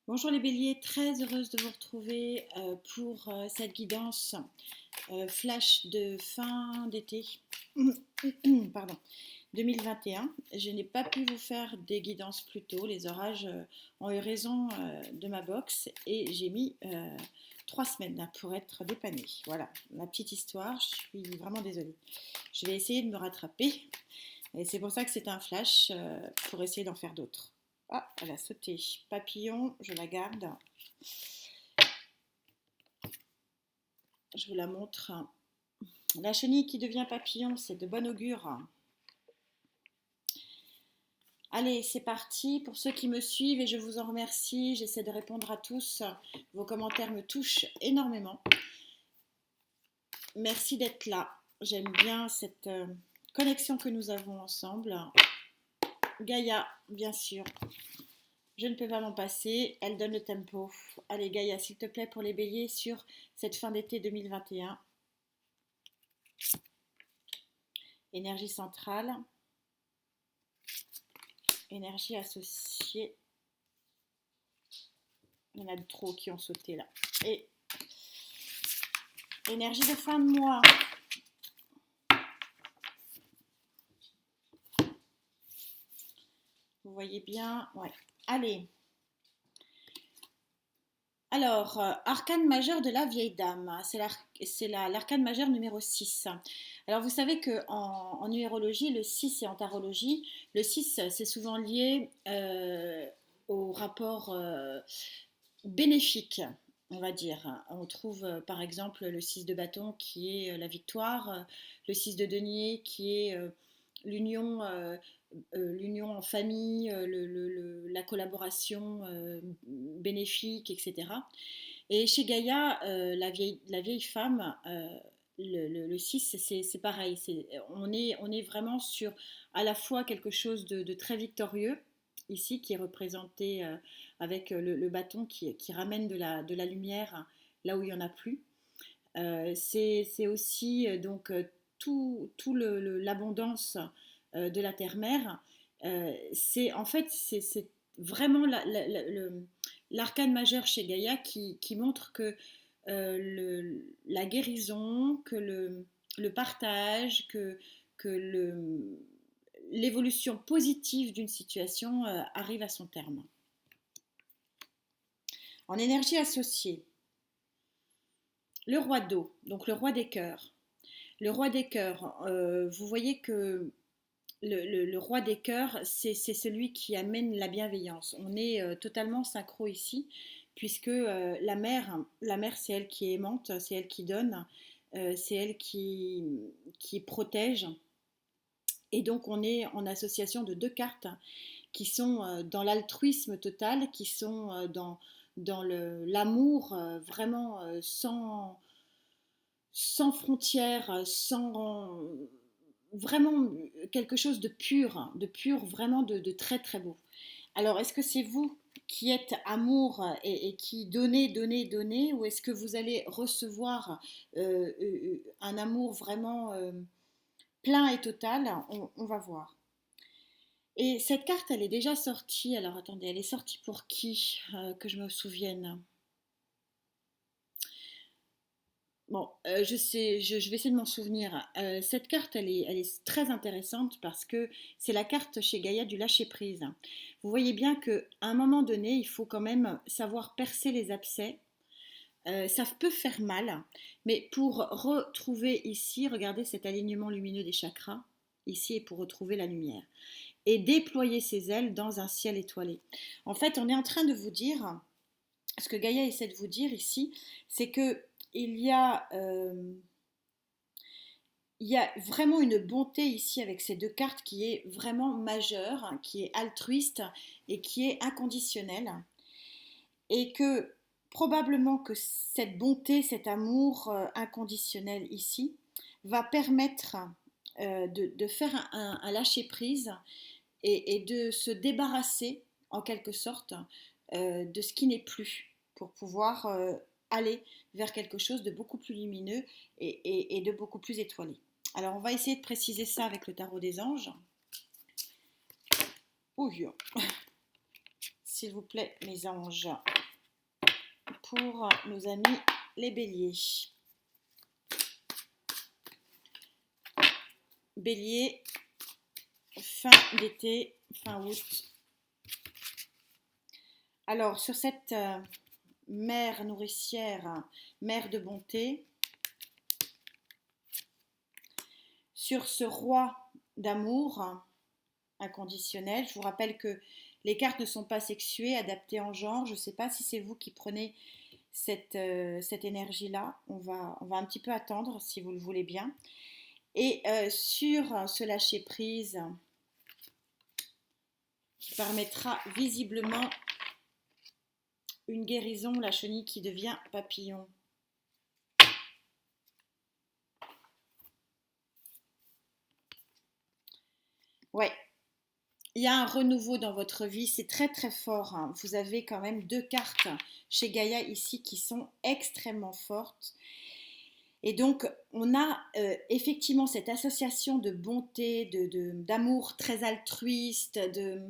Bonjour les béliers, très heureuse de vous retrouver pour cette guidance flash de fin d'été, pardon, 2021. Je n'ai pas pu vous faire des guidances plus tôt, les orages ont eu raison de ma box et j'ai mis 3 semaines pour être dépannée. Voilà, ma petite histoire, je suis vraiment désolée. Je vais essayer de me rattraper et c'est pour ça que c'est un flash pour essayer d'en faire d'autres. Ah, elle a sauté. Papillon, je la garde. Je vous la montre. La chenille qui devient papillon, c'est de bon augure. Allez, c'est parti. Pour ceux qui me suivent, et je vous en remercie, j'essaie de répondre à tous. Vos commentaires me touchent énormément. Merci d'être là. J'aime bien cette connexion que nous avons ensemble. Gaïa, bien sûr. Je ne peux pas m'en passer, elle donne le tempo. Allez Gaïa, s'il te plaît, pour les béliers sur cette fin d'été 2021. Énergie centrale. Énergie associée. Il y en a trop qui ont sauté là. Et énergie de fin de mois. Vous voyez bien, ouais. Allez. Alors, arcane majeur de la vieille dame, c'est l'arcane majeur numéro 6. Alors, vous savez qu'en numérologie, le 6 et en tarologie, le 6, c'est souvent lié au rapport bénéfique, on va dire. On trouve par exemple le 6 de bâton qui est la victoire, le 6 de denier qui est l'union l'union en famille, la collaboration bénéfique, etc. Et chez Gaïa, la vieille femme, le 6, c'est pareil. On est vraiment sur à la fois quelque chose de très victorieux, ici, qui est représenté avec le bâton qui ramène de la lumière là où il n'y en a plus. C'est aussi tout l'abondance de la terre-mère. C'est en fait c'est vraiment l'arcane majeur chez Gaïa qui montre que la guérison, que le partage, que l'évolution positive d'une situation arrive à son terme. En énergie associée, le roi d'eau, donc le roi des cœurs. Le roi des cœurs, vous voyez que le roi des cœurs, c'est celui qui amène la bienveillance. On est totalement synchro ici, puisque la mère c'est elle qui est aimante, c'est elle qui donne, c'est elle qui protège. Et donc on est en association de deux cartes qui sont dans l'altruisme total, qui sont dans l'amour vraiment sans frontières, sans vraiment quelque chose de pur, vraiment de très très beau. Alors, est-ce que c'est vous qui êtes amour et qui donnez, donnez, donnez, ou est-ce que vous allez recevoir un amour vraiment plein et total? On va voir. Et cette carte, elle est déjà sortie. Alors, attendez, elle est sortie pour qui que je me souvienne? Bon, je sais, je vais essayer de m'en souvenir. Cette carte, elle est très intéressante parce que c'est la carte chez Gaïa du lâcher-prise. Vous voyez bien qu'à un moment donné, il faut quand même savoir percer les abcès. Ça peut faire mal, mais pour retrouver ici, regardez cet alignement lumineux des chakras, ici, et pour retrouver la lumière. Et déployer ses ailes dans un ciel étoilé. En fait, on est en train de vous dire, ce que Gaïa essaie de vous dire ici, c'est que il y a, euh, il y a vraiment une bonté ici avec ces deux cartes qui est vraiment majeure, qui est altruiste et qui est inconditionnelle. Et que probablement que cette bonté, cet amour inconditionnel ici va permettre de faire un lâcher-prise et de se débarrasser en quelque sorte de ce qui n'est plus pour pouvoir aller vers quelque chose de beaucoup plus lumineux et de beaucoup plus étoilé. Alors on va essayer de préciser ça avec le tarot des anges. Ouh, s'il vous plaît, mes anges, pour nos amis les béliers. Bélier, fin d'été, fin août. Alors, sur cette mère nourricière, mère de bonté, sur ce roi d'amour inconditionnel, je vous rappelle que les cartes ne sont pas sexuées, adaptées en genre. Je ne sais pas si c'est vous qui prenez cette énergie-là. On va un petit peu attendre, si vous le voulez bien. Et sur ce lâcher-prise, qui permettra visiblement une guérison, la chenille qui devient papillon. Ouais, il y a un renouveau dans votre vie, c'est très très fort, hein. Vous avez quand même 2 cartes chez Gaïa ici qui sont extrêmement fortes. Et donc, on a effectivement cette association de bonté, d'amour très altruiste, de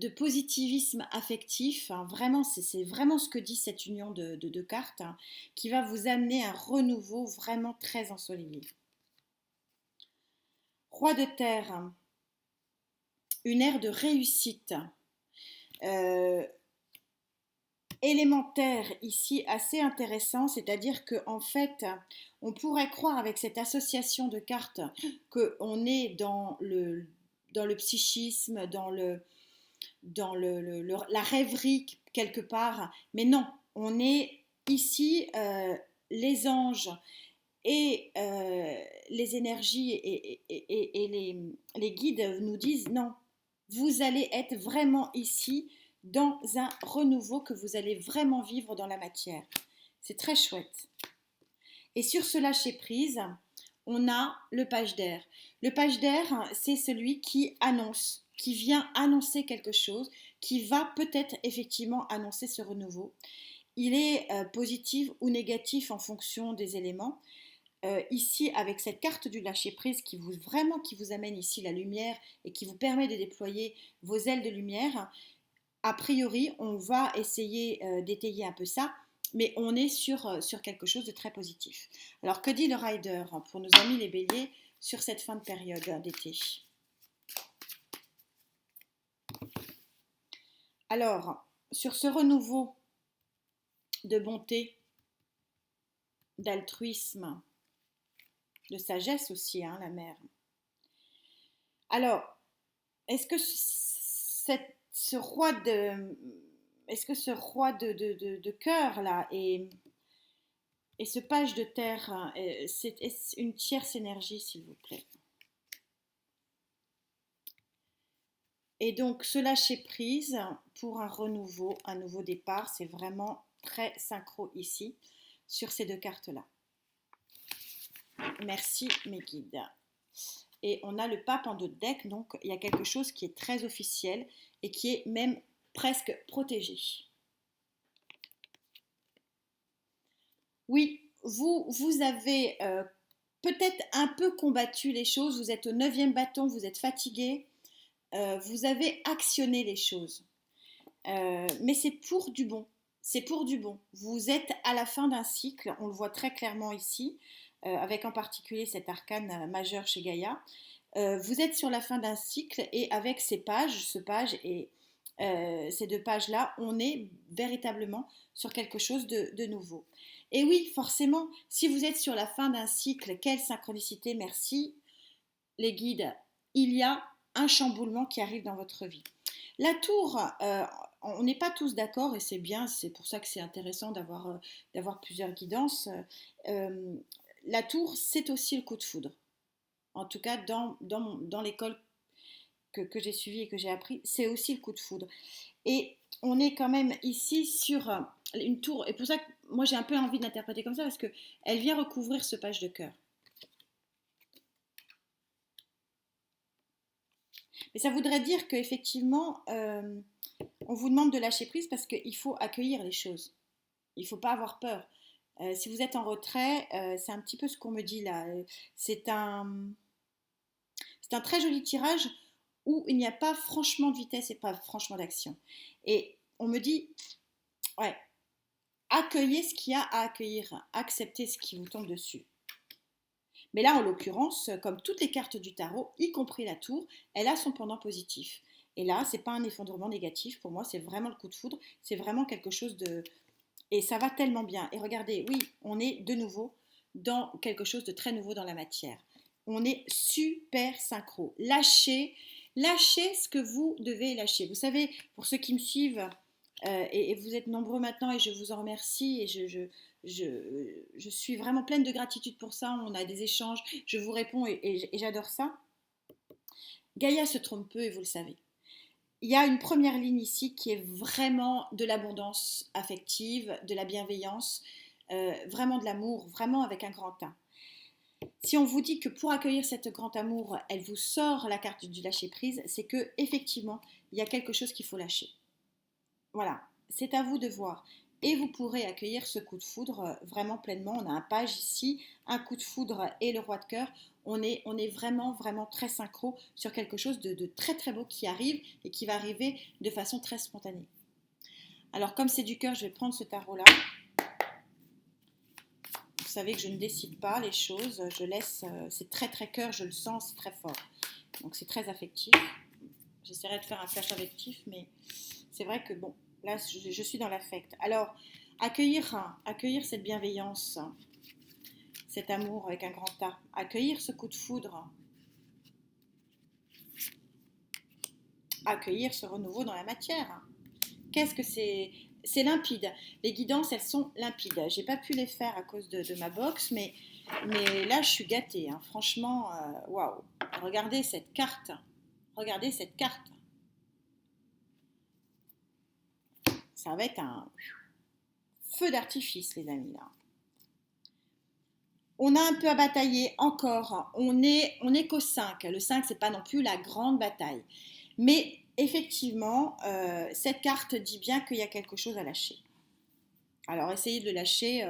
positivisme affectif, hein. Vraiment, c'est vraiment ce que dit cette union de 2 cartes, hein, qui va vous amener un renouveau vraiment très ensoleillé. Roi de terre, une ère de réussite. Élémentaire ici assez intéressant, c'est-à-dire que en fait, on pourrait croire avec cette association de cartes qu'on est dans le psychisme, la rêverie quelque part, mais non, on est ici les anges et les énergies et les guides nous disent non, vous allez être vraiment ici dans un renouveau que vous allez vraiment vivre dans la matière. C'est très chouette. Et sur ce lâcher prise, on a le page d'air. Le page d'air, c'est celui qui annonce, qui vient annoncer quelque chose, qui va peut-être effectivement annoncer ce renouveau. Il est positif ou négatif en fonction des éléments. Ici, avec cette carte du lâcher-prise qui vous amène ici la lumière et qui vous permet de déployer vos ailes de lumière, a priori, on va essayer d'étayer un peu ça, mais on est sur quelque chose de très positif. Alors, que dit le rider pour nos amis les béliers sur cette fin de période d'été? Alors, sur ce renouveau de bonté, d'altruisme, de sagesse aussi, hein, la mère. Alors, est-ce que ce roi de cœur là et ce page de terre, c'est une tierce énergie, s'il vous plaît. Et donc, ce lâcher prise pour un nouveau départ, c'est vraiment très synchro ici, sur ces 2 cartes-là. Merci, mes guides. Et on a le pape en 2 decks, donc il y a quelque chose qui est très officiel et qui est même presque protégé. Oui, vous avez peut-être un peu combattu les choses, vous êtes au 9e bâton, vous êtes fatigué, vous avez actionné les choses. Mais c'est pour du bon. C'est pour du bon. Vous êtes à la fin d'un cycle, on le voit très clairement ici, avec en particulier cet arcane majeur chez Gaïa. Vous êtes sur la fin d'un cycle et avec ce page et ces 2 pages-là, on est véritablement sur quelque chose de nouveau. Et oui, forcément, si vous êtes sur la fin d'un cycle, quelle synchronicité, merci les guides, il y a un chamboulement qui arrive dans votre vie. La tour, on n'est pas tous d'accord et c'est bien, c'est pour ça que c'est intéressant d'avoir plusieurs guidances. La tour, c'est aussi le coup de foudre. En tout cas, dans l'école que j'ai suivie et que j'ai appris, c'est aussi le coup de foudre. Et on est quand même ici sur une tour, et pour ça que moi j'ai un peu envie de l'interpréter comme ça, parce qu'elle vient recouvrir ce page de cœur. Mais ça voudrait dire qu'effectivement, on vous demande de lâcher prise parce qu'il faut accueillir les choses. Il ne faut pas avoir peur. Si vous êtes en retrait, c'est un petit peu ce qu'on me dit là. C'est un très joli tirage où il n'y a pas franchement de vitesse et pas franchement d'action. Et on me dit, ouais, accueillez ce qu'il y a à accueillir, acceptez ce qui vous tombe dessus. Mais là, en l'occurrence, comme toutes les cartes du tarot, y compris la tour, elle a son pendant positif. Et là, c'est pas un effondrement négatif, pour moi, c'est vraiment le coup de foudre, c'est vraiment quelque chose de... Et ça va tellement bien. Et regardez, oui, on est de nouveau dans quelque chose de très nouveau dans la matière. On est super synchro. Lâchez ce que vous devez lâcher. Vous savez, pour ceux qui me suivent, et vous êtes nombreux maintenant et je vous en remercie et je suis vraiment pleine de gratitude pour ça. On a des échanges, je vous réponds et j'adore ça. Gaïa se trompe peu et vous le savez. Il y a une première ligne ici qui est vraiment de l'abondance affective, de la bienveillance, vraiment de l'amour, vraiment avec un grand A. Si on vous dit que pour accueillir cet grand amour, elle vous sort la carte du lâcher prise, c'est que effectivement, il y a quelque chose qu'il faut lâcher. Voilà, c'est à vous de voir. Et vous pourrez accueillir ce coup de foudre vraiment pleinement. On a un page ici, un coup de foudre et le roi de cœur. On est vraiment, vraiment très synchro sur quelque chose de très, très beau qui arrive et qui va arriver de façon très spontanée. Alors, comme c'est du cœur, je vais prendre ce tarot-là. Vous savez que je ne décide pas les choses. Je laisse, c'est très, très cœur, je le sens, c'est très fort. Donc, c'est très affectif. J'essaierai de faire un flash affectif, mais c'est vrai que bon, là, je suis dans l'affect. Alors, accueillir cette bienveillance, cet amour avec un grand A, accueillir ce coup de foudre, accueillir ce renouveau dans la matière. Qu'est-ce que c'est? C'est limpide. Les guidances, elles sont limpides. J'ai pas pu les faire à cause de ma box, mais là, je suis gâtée. Hein. Franchement, waouh. Regardez cette carte. Regardez cette carte. Ça va être un feu d'artifice, les amis, là. On a un peu à batailler encore. On est qu'au 5. Le 5, c'est pas non plus la grande bataille. Mais effectivement, cette carte dit bien qu'il y a quelque chose à lâcher. Alors, essayez de le lâcher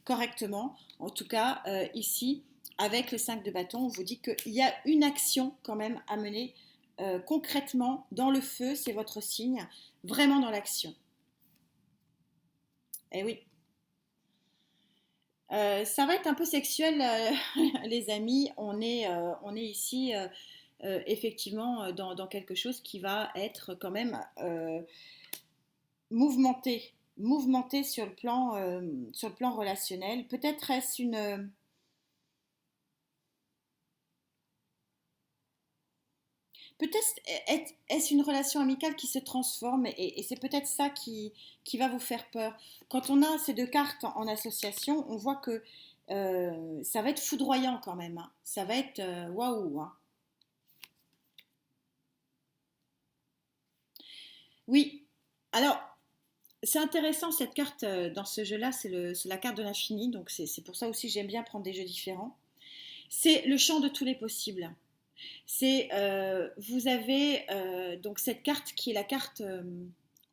correctement. En tout cas, ici, avec le 5 de bâton, on vous dit qu'il y a une action quand même à mener concrètement dans le feu. C'est votre signe, vraiment dans l'action. Eh oui. Ça va être un peu sexuel, les amis. On est ici effectivement dans quelque chose qui va être quand même mouvementé, mouvementé sur le plan relationnel. Peut-être est-ce une relation amicale qui se transforme et c'est peut-être ça qui va vous faire peur. Quand on a ces deux cartes en association, on voit que ça va être foudroyant quand même. Hein. Ça va être waouh. Hein. Oui, alors c'est intéressant cette carte dans ce jeu-là, c'est la carte de l'infini, donc c'est pour ça aussi que j'aime bien prendre des jeux différents. C'est le champ de tous les possibles. Vous avez donc cette carte qui est la carte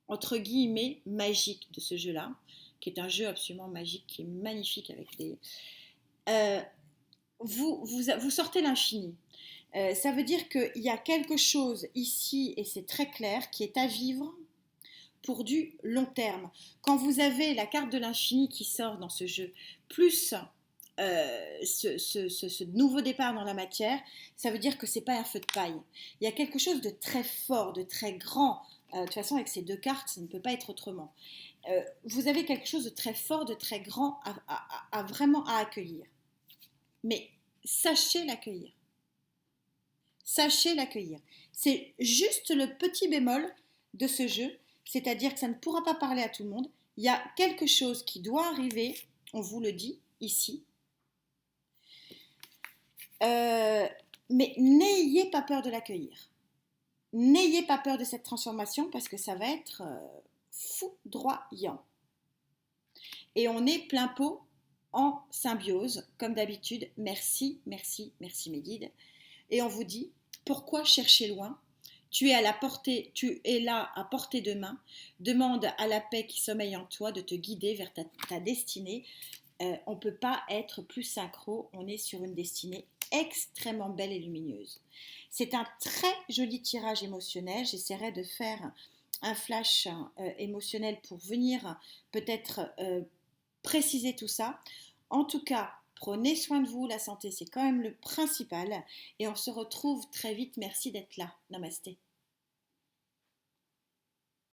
entre guillemets magique de ce jeu-là, qui est un jeu absolument magique, qui est magnifique avec des. Euh, vous sortez l'infini. Ça veut dire qu'il y a quelque chose ici, et c'est très clair, qui est à vivre pour du long terme. Quand vous avez la carte de l'infini qui sort dans ce jeu, plus ce nouveau départ dans la matière, ça veut dire que c'est pas un feu de paille. Il y a quelque chose de très fort, de très grand. De toute façon, avec ces deux cartes, ça ne peut pas être autrement. Vous avez quelque chose de très fort, de très grand à vraiment à accueillir. Mais sachez l'accueillir. Sachez l'accueillir. C'est juste le petit bémol de ce jeu, c'est-à-dire que ça ne pourra pas parler à tout le monde. Il y a quelque chose qui doit arriver, on vous le dit ici. Mais n'ayez pas peur de l'accueillir. N'ayez pas peur de cette transformation parce que ça va être foudroyant. Et on est plein pot en symbiose, comme d'habitude. Merci, merci, merci mes guides. Et on vous dit, pourquoi chercher loin? Tu es là à portée de main. Demande à la paix qui sommeille en toi de te guider vers ta destinée. On ne peut pas être plus synchro. On est sur une destinée extrêmement belle et lumineuse. C'est un très joli tirage émotionnel. J'essaierai de faire un flash émotionnel pour venir peut-être préciser tout ça. En tout cas, prenez soin de vous, la santé c'est quand même le principal et on se retrouve très vite. Merci d'être là. Namasté.